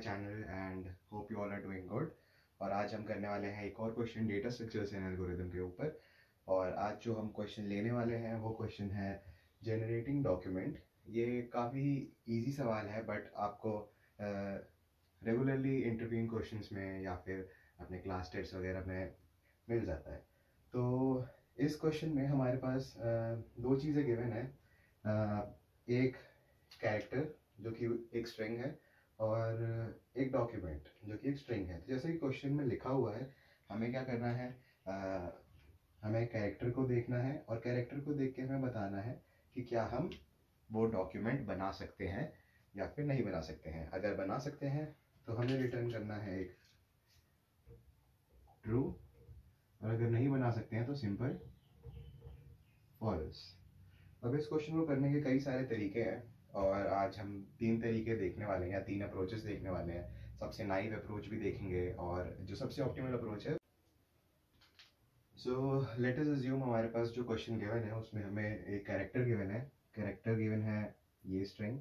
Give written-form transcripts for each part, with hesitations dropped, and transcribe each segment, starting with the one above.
channel and hope you all are doing good। और आज हम करने वाले हैं एक और question data structures and algorithm के ऊपर। और आज जो हम क्वेश्चन लेने वाले हैं वो क्वेश्चन है जनरेटिंग डॉक्यूमेंट। ये काफ़ी इजी सवाल है बट आपको रेगुलरली इंटरव्यूइंग क्वेश्चंस में या फिर अपने क्लास टेस्ट वगैरह में मिल जाता है। तो इस क्वेश्चन में हमारे पास दो चीज़ें गिवन है, एक कैरेक्टर जो कि एक स्ट्रिंग है और एक डॉक्यूमेंट जो कि एक स्ट्रिंग है। तो जैसे कि क्वेश्चन में लिखा हुआ है, हमें क्या करना है, हमें कैरेक्टर को देखना है और कैरेक्टर को देख के हमें बताना है कि क्या हम वो डॉक्यूमेंट बना सकते हैं या फिर नहीं बना सकते हैं। अगर बना सकते हैं तो हमें रिटर्न करना है एक ट्रू, और अगर नहीं बना सकते हैं तो सिंपल फॉल्स। अब इस क्वेश्चन को करने के कई सारे तरीके हैं और आज हम तीन तरीके देखने वाले हैं या तीन अप्रोचेस देखने वाले हैं। सबसे नाइव अप्रोच भी देखेंगे और जो सबसे ऑप्टिमल अप्रोच है। सो लेट अस अज्यूम हमारे पास जो क्वेश्चन गिवन है उसमें हमें एक कैरेक्टर गिवन है, कैरेक्टर गिवन है ये स्ट्रिंग,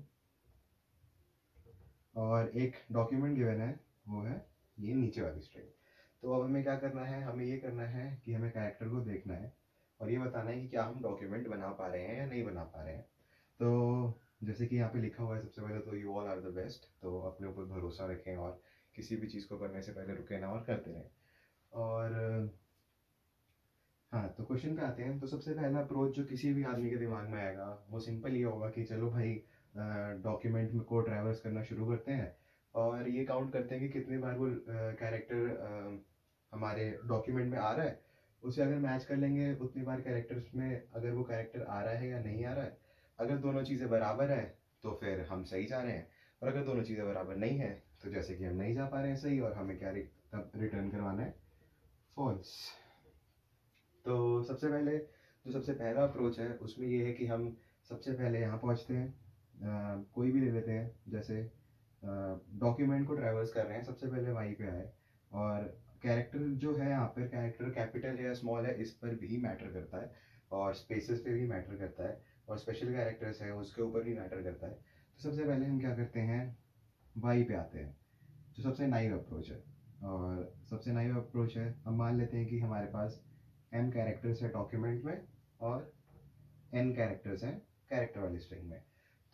और एक डॉक्यूमेंट गिवन है वो है ये नीचे वाली स्ट्रिंग। तो अब हमें क्या करना है, हमें ये करना है कि हमें कैरेक्टर को देखना है और ये बताना है कि क्या हम डॉक्यूमेंट बना पा रहे हैं या नहीं बना पा रहे हैं। तो जैसे कि यहाँ पे लिखा हुआ है, सबसे पहले तो you all are the best. तो अपने ऊपर भरोसा रखें और किसी भी चीज़ को करने से पहले रुके ना और करते रहें। और हाँ, तो क्वेश्चन पे आते हैं। तो सबसे पहला अप्रोच जो किसी भी आदमी के दिमाग में आएगा वो सिंपल ये होगा कि चलो भाई डॉक्यूमेंट को ट्रैवर्स करना शुरू करते हैं और ये काउंट करते हैं कि कितनी बार वो कैरेक्टर हमारे डॉक्यूमेंट में आ रहा है। उसे अगर मैच कर लेंगे उतनी बार कैरेक्टर्स में अगर वो कैरेक्टर आ रहा है या नहीं आ रहा है। अगर दोनों चीज़ें बराबर है तो फिर हम सही जा रहे हैं, और अगर दोनों चीज़ें बराबर नहीं है तो जैसे कि हम नहीं जा पा रहे हैं सही, और हमें क्या रिटर्न करवाना है, फॉल्स। तो सबसे पहला अप्रोच है उसमें ये है कि हम सबसे पहले यहाँ पहुँचते हैं, कोई भी ले लेते हैं। जैसे डॉक्यूमेंट को ट्रैवर्स कर रहे हैं, सबसे पहले वहीं पे आए, और कैरेक्टर जो है यहाँ पर कैरेक्टर कैपिटल है या स्मॉल है इस पर भी मैटर करता है, और स्पेसेस पे भी मैटर करता है, और स्पेशल कैरेक्टर्स हैं उसके ऊपर भी मैटर करता है। तो सबसे पहले हम क्या करते हैं, वाई पे आते हैं जो सबसे नाइव अप्रोच है। और सबसे नाइव अप्रोच है, हम मान लेते हैं कि हमारे पास m कैरेक्टर्स है डॉक्यूमेंट में और n कैरेक्टर्स हैं कैरेक्टर वाली स्ट्रिंग में।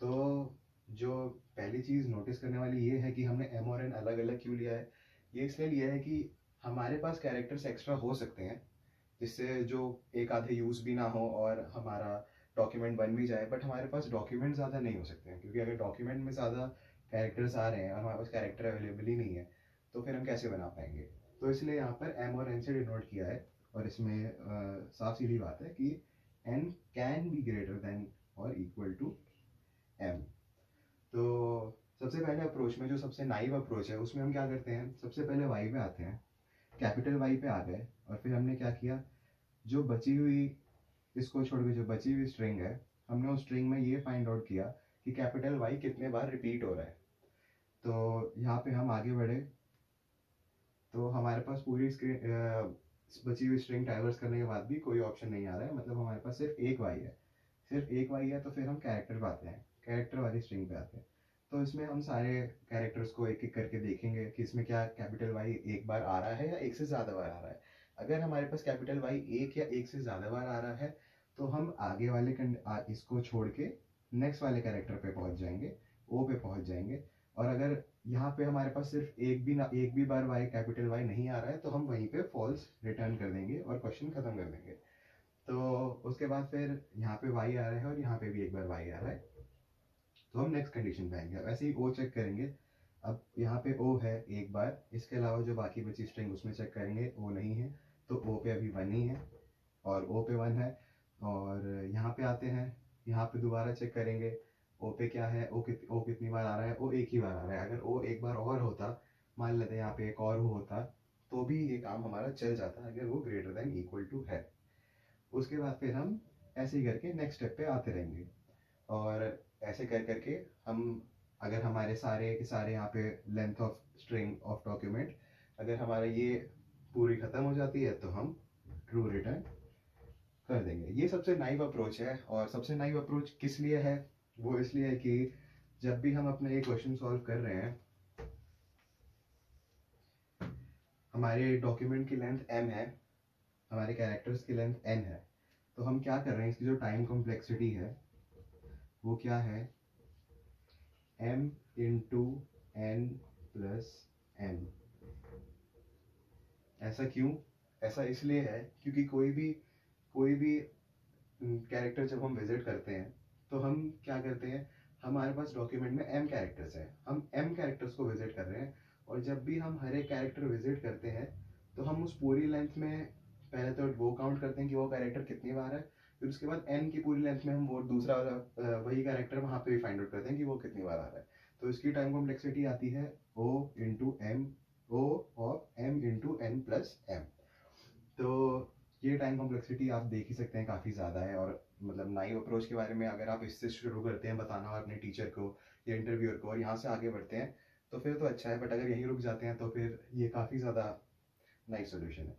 तो जो पहली चीज़ नोटिस करने वाली ये है कि हमने m और n अलग अलग क्यों लिया है। ये इसलिए लिया है कि हमारे पास कैरेक्टर्स एक्स्ट्रा हो सकते हैं जिससे जो एक आधे यूज़ भी ना हो और हमारा डॉक्यूमेंट बन भी जाए, बट हमारे पास डॉक्यूमेंट ज़्यादा नहीं हो सकते हैं, क्योंकि अगर डॉक्यूमेंट में ज़्यादा कैरेक्टर्स आ रहे हैं और हमारे पास कैरेक्टर अवेलेबल ही नहीं है तो फिर हम कैसे बना पाएंगे। तो इसलिए यहाँ पर m और n से डिनोट किया है, और इसमें साफ सीधी बात है कि n can be greater than और इक्वल टू m। तो सबसे पहले अप्रोच में जो सबसे नाइव अप्रोच है उसमें हम क्या करते हैं, सबसे पहले y पे आते हैं, कैपिटल Y पे आ गए, और फिर हमने क्या किया, जो बची हुई, इसको छोड़ के जो बची हुई स्ट्रिंग है, हमने उस स्ट्रिंग में ये फाइंड आउट किया कि कैपिटल Y कितने बार रिपीट हो रहा है। तो यहाँ पे हम आगे बढ़े तो हमारे पास पूरी बची हुई स्ट्रिंग ट्रैवर्स करने के बाद भी कोई ऑप्शन नहीं आ रहा है, मतलब हमारे पास सिर्फ एक वाई है, सिर्फ एक वाई है। तो फिर हम कैरेक्टर पे आते हैं, कैरेक्टर वाली स्ट्रिंग पे आते हैं। तो इसमें हम सारे कैरेक्टर्स को एक एक करके देखेंगे कि इसमें क्या कैपिटल वाई एक बार आ रहा है या एक से ज़्यादा बार आ रहा है। अगर हमारे पास कैपिटल वाई एक या एक से ज़्यादा बार आ रहा है तो हम आगे वाले इसको छोड़ के नेक्स्ट वाले कैरेक्टर पे पहुंच जाएंगे, ओ पे पहुंच जाएंगे। और अगर यहाँ पे हमारे पास सिर्फ एक भी बार वाई कैपिटल वाई नहीं आ रहा है तो हम वहीं पे फॉल्स रिटर्न कर देंगे और क्वेश्चन खत्म कर देंगे। तो उसके बाद फिर यहाँ पे वाई आ रहा है और यहाँ पे भी एक बार वाई आ रहा है तो हम नेक्स्ट कंडीशन पे आएंगे। वैसे ही ओ चेक करेंगे, अब यहाँ पे ओ है एक बार, इसके अलावा जो बाकी बची स्ट्रिंग उसमें चेक करेंगे, ओ नहीं है तो ओ पे अभी वन ही है और ओ पे वन है। और यहाँ पे आते हैं, यहाँ पे दोबारा चेक करेंगे ओ पे क्या है, ओ कितनी बार आ रहा है, ओ एक ही बार आ रहा है। अगर ओ एक बार और होता, मान लेते हैं यहाँ पे एक और हो होता, तो भी ये काम हमारा चल जाता अगर वो ग्रेटर देन इक्वल टू है। उसके बाद फिर हम ऐसे ही करके नेक्स्ट स्टेप पे आते रहेंगे, और ऐसे कर करके हम, अगर हमारे सारे के सारे यहाँ पे length of string of document अगर हमारा ये पूरी ख़त्म हो जाती है तो हम ट्रू रिटर्न कर देंगे। ये सबसे नाइव अप्रोच है, और सबसे नाइव अप्रोच किस लिए है, वो इसलिए है कि जब भी हम अपने ये क्वेश्चन सॉल्व कर रहे हैं हमारे डॉक्यूमेंट की लेंथ m है, हमारे कैरेक्टर्स की लेंथ n है, तो हम क्या कर रहे हैं, इसकी जो टाइम कॉम्प्लेक्सिटी है वो क्या है, m into n plus m। ऐसा क्यों? ऐसा इसलिए है क्योंकि कोई भी कैरेक्टर जब हम विजिट करते हैं तो हम क्या करते हैं, हमारे पास डॉक्यूमेंट में m कैरेक्टर्स है, हम m कैरेक्टर्स को विजिट कर रहे हैं, और जब भी हम हर एक कैरेक्टर विजिट करते हैं तो हम उस पूरी लेंथ में पहले तो वो काउंट करते हैं कि वो कैरेक्टर कितनी बार है, फिर उसके बाद n की पूरी लेंथ में हम वो दूसरा वाला वही कैरेक्टर वहाँ पे भी फाइंड आउट करते हैं कि वो कितनी बार आ रहा है। तो इसकी टाइम कॉम्प्लेक्सिटी आती है o into M, O of m into N plus M. तो ये टाइम कॉम्प्लेक्सिटी आप देख ही सकते हैं काफ़ी ज़्यादा है, और मतलब नाइव अप्रोच के बारे में अगर आप इससे शुरू करते हैं बताना अपने टीचर को या इंटरव्यूअर को और यहाँ से आगे बढ़ते हैं तो फिर तो अच्छा है, बट अगर यहीं रुक जाते हैं तो फिर ये काफ़ी ज़्यादा नाइस सोल्यूशन है।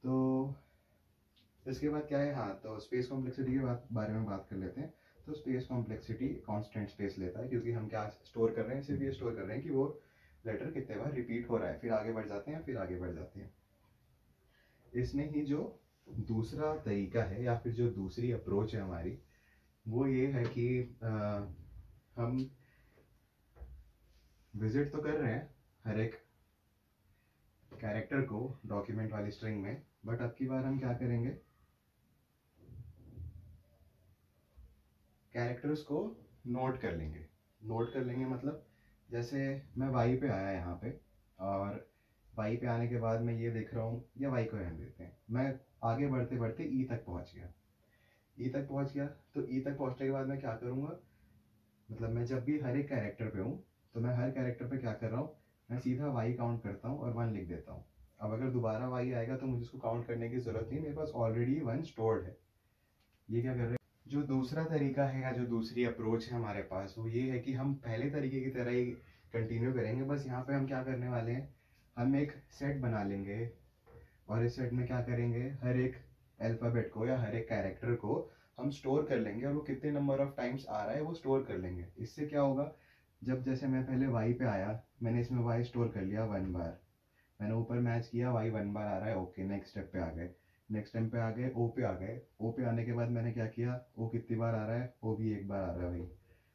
तो इसके बाद क्या है, हाँ तो स्पेस कॉम्प्लेक्सिटी के बारे में बात कर लेते हैं। तो स्पेस कॉम्प्लेक्सिटी कांस्टेंट स्पेस लेता है, क्योंकि हम क्या स्टोर कर रहे हैं, सिर्फ ये स्टोर कर रहे हैं कि वो लेटर कितने बार रिपीट हो रहा है, फिर आगे बढ़ जाते हैं, फिर आगे बढ़ जाते हैं। इसमें ही जो दूसरा तरीका है या फिर जो दूसरी अप्रोच है हमारी, वो ये है कि हम विजिट तो कर रहे हैं हर एक कैरेक्टर को डॉक्यूमेंट वाली स्ट्रिंग में, बट अब की बार हम क्या करेंगे, कैरेक्टर्स को नोट कर लेंगे। नोट कर लेंगे मतलब जैसे मैं वाई पे आया यहाँ पे, और वाई पे आने के बाद मैं ये देख रहा हूँ, या वाई को रहने देते हैं, मैं आगे बढ़ते बढ़ते ई तक पहुँच गया। ई तक पहुँच गया तो ई तक पहुँचने के बाद मैं क्या करूँगा, मतलब मैं जब भी हर एक कैरेक्टर पे हूँ तो मैं हर कैरेक्टर पे क्या कर रहा हूँ, मैं सीधा वाई काउंट करता हूँ और वन लिख देता हूँ। अब अगर दोबारा वाई आएगा तो मुझे उसको काउंट करने की ज़रूरत नहीं, मेरे पास ऑलरेडी वन स्टोर्ड है। ये क्या कर रहे हैं, जो दूसरा तरीका है या जो दूसरी अप्रोच है हमारे पास, वो ये है कि हम पहले तरीके की तरह ही कंटिन्यू करेंगे, बस यहाँ पे हम क्या करने वाले हैं, हम एक सेट बना लेंगे, और इस सेट में क्या करेंगे, हर एक अल्फ़ाबेट को या हर एक कैरेक्टर को हम स्टोर कर लेंगे, और वो कितने नंबर ऑफ टाइम्स आ रहा है वो स्टोर कर लेंगे। इससे क्या होगा, जब जैसे मैं पहले वाई पे आया, मैंने इसमें वाई स्टोर कर लिया वन बार, मैंने ऊपर मैच किया, वाई वन बार आ रहा है, ओके नेक्स्ट स्टेप पे आ गए, नेक्स्ट टाइम पे आ गए, ओ पे आ गए, ओ पे आने के बाद मैंने क्या किया, ओ कितनी बार आ रहा है, ओ भी एक बार आ रहा है भाई,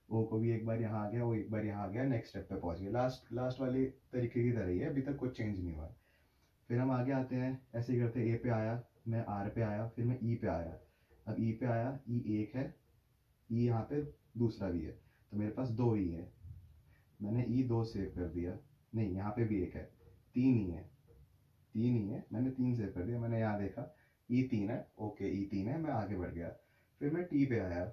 ओ को भी एक बार यहाँ आ गया, वो एक बार यहाँ आ गया, नेक्स्ट स्टेप पे पहुंच गया। लास्ट लास्ट वाली तरीके की तरह ही है, अभी तक कुछ चेंज नहीं हुआ। फिर हम आगे आते हैं, ऐसे ही करते, ए पे आया, मैं आर पे आया, फिर मैं ई पे आया। अब ई पे आया, ई एक है, ई यहाँ पे दूसरा भी है, तो मेरे पास दो ई है, मैंने ई दो सेव कर दिया, नहीं यहाँ पे भी एक है, तीन ही है, तीन ही है, मैंने तीन सेव कर दिया, मैंने यहाँ देखा ई तीन है, ओके ई तीन है, मैं आगे बढ़ गया। फिर मैं टी पे आया,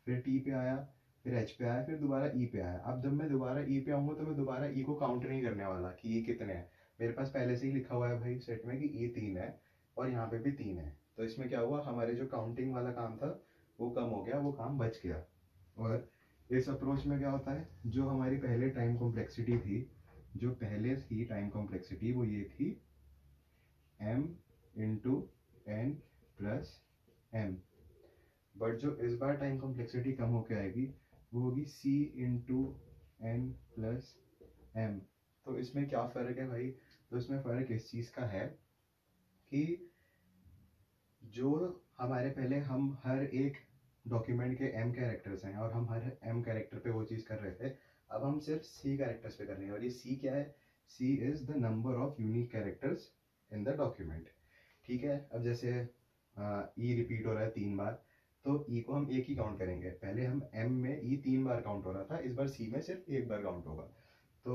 फिर टी पे आया, फिर एच पे आया, फिर दोबारा ई पे आया। अब जब मैं दोबारा ई पे आऊँगा तो मैं दोबारा ई को काउंट नहीं करने वाला कि ई कितने हैं, मेरे पास पहले से ही लिखा हुआ है भाई सेट में कि ई तीन है, और यहाँ पे भी तीन है। तो इसमें क्या हुआ, हमारे जो काउंटिंग वाला काम था वो कम हो गया, वो काम बच गया। और इस अप्रोच में क्या होता है, जो हमारी पहले टाइम कॉम्प्लेक्सिटी थी, जो पहले थी टाइम कॉम्प्लेक्सिटी, वो ये थी m into N plus M, but जो इस बार टाइम कॉम्प्लेक्सिटी कम होके आएगी वो होगी c into N plus M. तो इसमें क्या फ़र्क है भाई, तो इसमें फ़र्क इस चीज़ का है कि जो हमारे पहले हम हर एक डॉक्यूमेंट के m कैरेक्टर्स हैं और हम हर m कैरेक्टर पे वो चीज़ कर रहे थे, अब हम सिर्फ c कैरेक्टर्स पे कर रहे हैं, और ये c क्या है, c is the number of unique characters in the document. ठीक है, अब जैसे ई रिपीट हो रहा है तीन बार, तो ई को हम एक ही काउंट करेंगे, पहले हम एम में ई तीन बार काउंट हो रहा था, इस बार सी में सिर्फ एक बार काउंट होगा। तो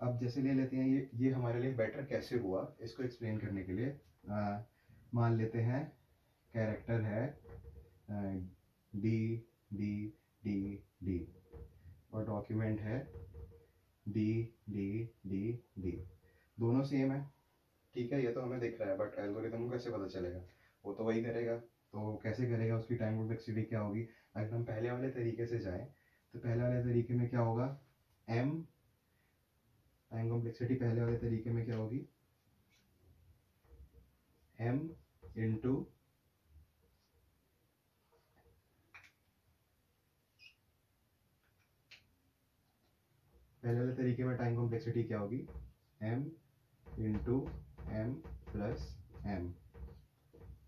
अब जैसे ले लेते हैं, ये हमारे लिए बेटर कैसे हुआ, इसको एक्सप्लेन करने के लिए मान लेते हैं कैरेक्टर है डी डी डी डी, और डॉक्यूमेंट है डी डी डी डी, दोनों सेम है। ठीक है, ये तो हमें दिख रहा है, बट एल्गोरिथम को कैसे पता चलेगा, वो तो वही करेगा, तो कैसे करेगा, उसकी टाइम कॉम्प्लेक्सिटी क्या होगी। अगर हम पहले वाले तरीके से जाएं तो पहले वाले तरीके में क्या होगा, m टाइम कॉम्प्लेक्सिटी पहले वाले तरीके में क्या होगी, m इंटू पहले वाले तरीके में टाइम कॉम्प्लेक्सिटी क्या होगी, m into m plus m,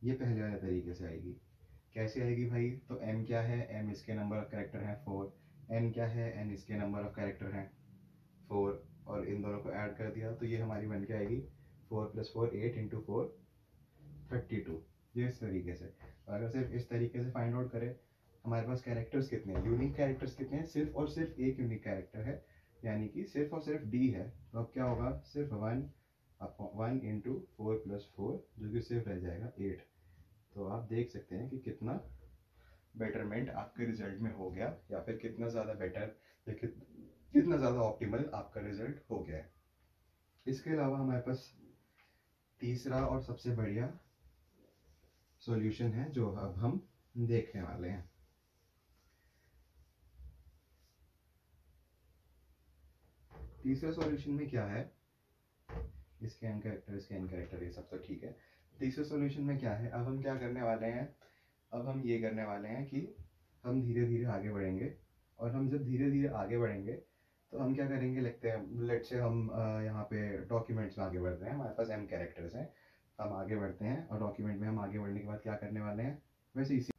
ये पहले वाले तरीके से आएगी। कैसे आएगी भाई? तो m क्या है? m इसके नंबर ऑफ कैरेक्टर हैं 4, n क्या है? n इसके नंबर ऑफ कैरेक्टर हैं 4, और इन दोनों को ऐड कर दिया तो ये हमारी बन के आएगी 4 + 4 8 × 4 32। ये इस तरीके से। और अगर सिर्फ इस तरीके से फाइंड आउट करें हमारे पास कैरेक्टर्स कितने हैं, यूनिक कैरेक्टर्स कितने हैं, सिर्फ और सिर्फ एक यूनिक कैरेक्टर है, यानी कि सिर्फ और सिर्फ डी है। तो अब क्या होगा? सिर्फ 1 × 4 + 4, जो कि सिर्फ रह जाएगा 8। तो आप देख सकते हैं कि कितना बेटरमेंट आपके रिजल्ट में हो गया, या फिर कितना ज़्यादा बेटर या कितना ज़्यादा ऑप्टिमल आपका रिजल्ट हो गया है। इसके अलावा हमारे पास तीसरा और सबसे बढ़िया सॉल्यूशन है जो अब हम देखने वाले हैं। तीसरे सॉल्यूशन में क्या है? स्कैन कैरेक्टर ये सब तो ठीक है। तीसरे सॉल्यूशन में क्या है? अब हम क्या करने वाले हैं? अब हम ये करने वाले हैं कि हम धीरे धीरे आगे बढ़ेंगे, और हम जब धीरे धीरे आगे बढ़ेंगे तो हम क्या करेंगे, लगते हैं लेट से हम यहाँ पे डॉक्यूमेंट्स में आगे बढ़ रहे हैं, हमारे पास m कैरेक्टर्स हैं, हम आगे बढ़ते हैं और डॉक्यूमेंट में हम आगे बढ़ने के बाद क्या करने वाले हैं, वैसे इसी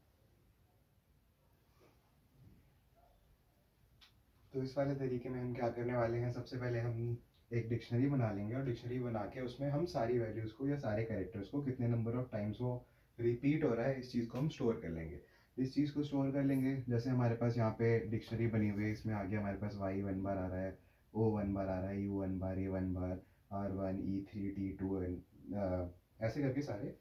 तो इस वाले तरीके में हम क्या करने वाले हैं, सबसे पहले हम एक डिक्शनरी बना लेंगे, और डिक्शनरी बना के उसमें हम सारी वैल्यूज़ को या सारे कैरेक्टर्स को कितने नंबर ऑफ टाइम्स वो रिपीट हो रहा है इस चीज़ को हम स्टोर कर लेंगे। इस चीज़ को स्टोर कर लेंगे, जैसे हमारे पास यहाँ पे डिक्शनरी बनी हुई है, इसमें आगे हमारे पास y 1 बार आ रहा है, o 1 बार आ रहा है, u 1 bar, a 1 bar, r 1 e 3 t 2 ऐसे करके सारे।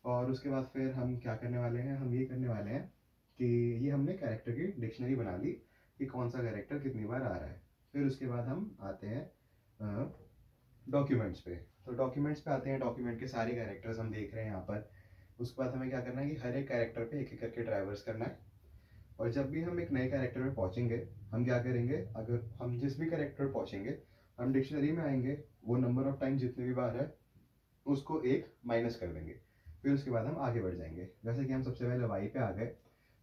और उसके बाद फिर हम क्या करने वाले हैं, हम ये करने वाले हैं कि ये हमने कैरेक्टर की डिक्शनरी बना ली कि कौन सा कैरेक्टर कितनी बार आ रहा है। फिर उसके बाद हम आते हैं डॉक्यूमेंट्स पे। तो डॉक्यूमेंट्स पे आते हैं, डॉक्यूमेंट के सारे कैरेक्टर्स हम देख रहे हैं यहाँ पर। उसके बाद हमें क्या करना है कि हर एक कैरेक्टर पे एक एक करके ड्राइवर्स करना है, और जब भी हम एक नए कैरेक्टर में पहुँचेंगे हम क्या करेंगे, अगर हम जिस भी कैरेक्टर पर पहुँचेंगे हम डिक्शनरी में आएंगे, वो नंबर ऑफ टाइम जितने भी बार है उसको एक माइनस कर देंगे, फिर उसके बाद हम आगे बढ़ जाएंगे। जैसे कि हम सबसे पहले वाई पे आ गए,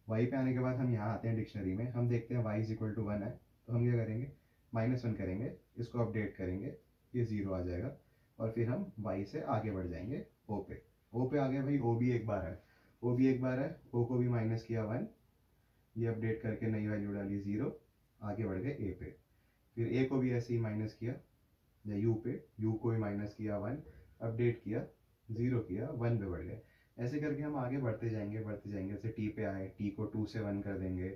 वाई पे आने के बाद हम यहाँ आते हैं डिक्शनरी में, हम देखते हैं y = 1 है, तो हम क्या करेंगे, -1 करेंगे, इसको अपडेट करेंगे, ये 0 आ जाएगा, और फिर हम y से आगे बढ़ जाएंगे o पे। o पे आ गए भाई, o भी एक बार है, o भी एक बार है, o को भी माइनस किया 1, ये अपडेट करके नई वैल्यू डाली 0, आगे बढ़ गए a पे। फिर a को भी ऐसे ही माइनस किया, या u पे, u को भी माइनस किया 1, अपडेट किया 0 किया, 1 पे बढ़ गए। ऐसे करके हम आगे बढ़ते जाएंगे बढ़ते जाएंगे। जैसे t पे आए, t को 2 से 1 कर देंगे,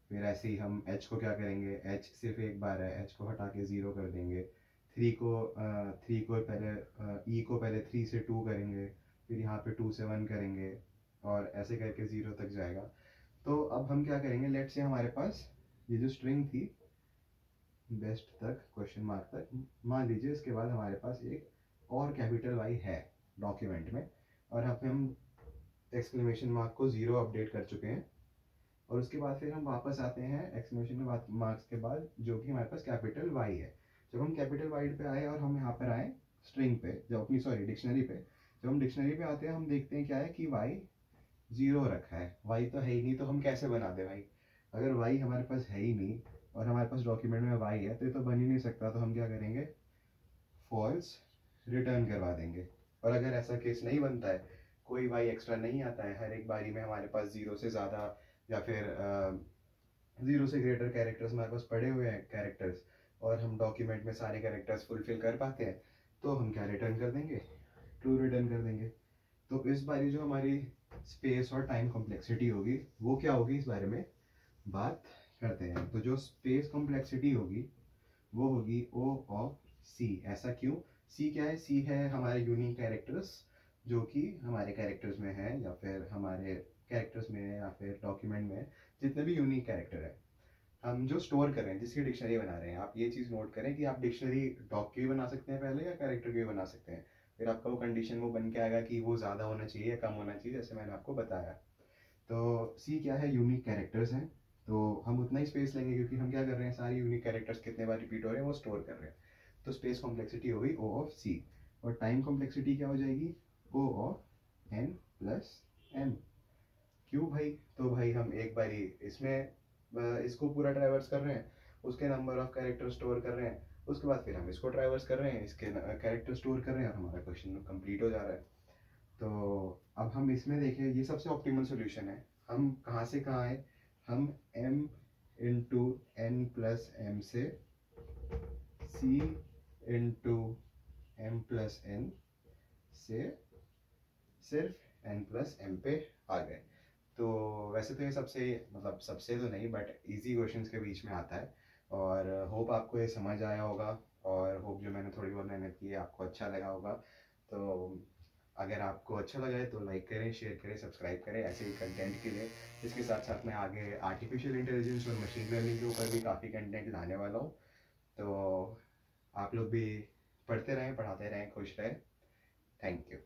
फिर ऐसे ही हम h को क्या करेंगे, h सिर्फ एक बार है, h को हटा के 0 कर देंगे। 3 को पहले e को पहले 3 से 2 करेंगे, फिर यहाँ पे 2 से 1 करेंगे, और ऐसे करके 0 तक जाएगा। तो अब हम क्या करेंगे, लेट से हमारे पास ये जो स्ट्रिंग थी बेस्ट तक, क्वेश्चन मार्क तक, मान लीजिए इसके बाद हमारे पास एक और कैपिटल Y है डॉक्यूमेंट में, और हम एक्सक्लेमेशन मार्क को 0 अपडेट कर चुके हैं, और उसके बाद फिर हम वापस आते हैं एक्सक्लेमेशन मार्क्स के बाद, जो कि हमारे पास कैपिटल Y है। जब हम कैपिटल Y पे आए और हम यहाँ पर आए स्ट्रिंग पे, जब अपनी सॉरी डिक्शनरी पे, जब हम डिक्शनरी पे आते हैं हम देखते हैं क्या है कि y 0 रखा है, y तो है ही नहीं, तो हम कैसे बना दें भाई? अगर y हमारे पास है ही नहीं और हमारे पास डॉक्यूमेंट में y है, तो ये तो बन ही नहीं सकता, तो हम क्या करेंगे, फॉल्स रिटर्न करवा देंगे। और अगर ऐसा केस नहीं बनता है, कोई y एक्स्ट्रा नहीं आता है, हर एक बारी में हमारे पास 0 से ज़्यादा या फिर 0 से ग्रेटर कैरेक्टर्स हमारे पास पड़े हुए हैं कैरेक्टर्स, और हम डॉक्यूमेंट में सारे कैरेक्टर्स फुलफिल कर पाते हैं, तो हम क्या रिटर्न कर देंगे, ट्रू रिटर्न कर देंगे। तो इस बारी जो हमारी स्पेस और टाइम कॉम्प्लेक्सिटी होगी वो क्या होगी, इस बारे में बात करते हैं। तो जो स्पेस कॉम्प्लेक्सिटी होगी वो होगी O ऑफ C। ऐसा क्यों? C क्या है? C है हमारे यूनिक कैरेक्टर्स जो कि हमारे कैरेक्टर्स में है, या फिर हमारे कैरेक्टर्स में है, या फिर डॉक्यूमेंट में है, जितने भी यूनिक कैरेक्टर है हम जो स्टोर कर रहे हैं, जिसकी डिक्शनरी बना रहे हैं। आप ये चीज़ नोट करें कि आप डिक्शनरी डॉग की भी बना सकते हैं पहले, या कैरेक्टर की भी बना सकते हैं। फिर आपका वो कंडीशन वो बन के आएगा कि वो ज़्यादा होना चाहिए या कम होना चाहिए, जैसे मैंने आपको बताया। तो सी क्या है, यूनिक कैरेक्टर्स हैं, तो हम उतना ही स्पेस लेंगे, क्योंकि हम क्या कर रहे हैं, सारे यूनिक कैरेक्टर्स कितने बार रिपीट हो रहे हैं वो स्टोर कर रहे हैं। तो स्पेस कॉम्प्लेक्सिटी हो गई O ऑफ C, और टाइम कॉम्प्लेक्सिटी क्या हो जाएगी, O of N plus M। क्यों भाई? तो भाई हम एक बारी इसमें इसको पूरा ट्रैवर्स कर रहे हैं, उसके नंबर ऑफ कैरेक्टर स्टोर कर रहे हैं, उसके बाद फिर हम इसको ट्रैवर्स कर रहे हैं, इसके कैरेक्टर स्टोर कर रहे हैं और हमारा क्वेश्चन कंप्लीट हो जा रहा है। तो अब हम इसमें देखें, ये सबसे ऑप्टिमल सोल्यूशन है। हम कहाँ से कहाँ आए, हम m into N plus M से c into M plus N से सिर्फ n प्लस एम पे आ गए। तो वैसे तो ये सबसे, मतलब सबसे तो नहीं बट इजी क्वेश्चंस के बीच में आता है। और होप आपको ये समझ आया होगा, और होप जो मैंने थोड़ी बहुत मेहनत की है आपको अच्छा लगा होगा। तो अगर आपको अच्छा लगा है तो लाइक करें, शेयर करें, सब्सक्राइब करें ऐसे ही कंटेंट के लिए। इसके साथ साथ मैं आगे आर्टिफिशियल इंटेलिजेंस और मशीन लर्निंग के ऊपर भी काफ़ी कंटेंट लाने वाला हूँ। तो आप लोग भी पढ़ते रहें, पढ़ाते रहें, खुश रहें। Thank you.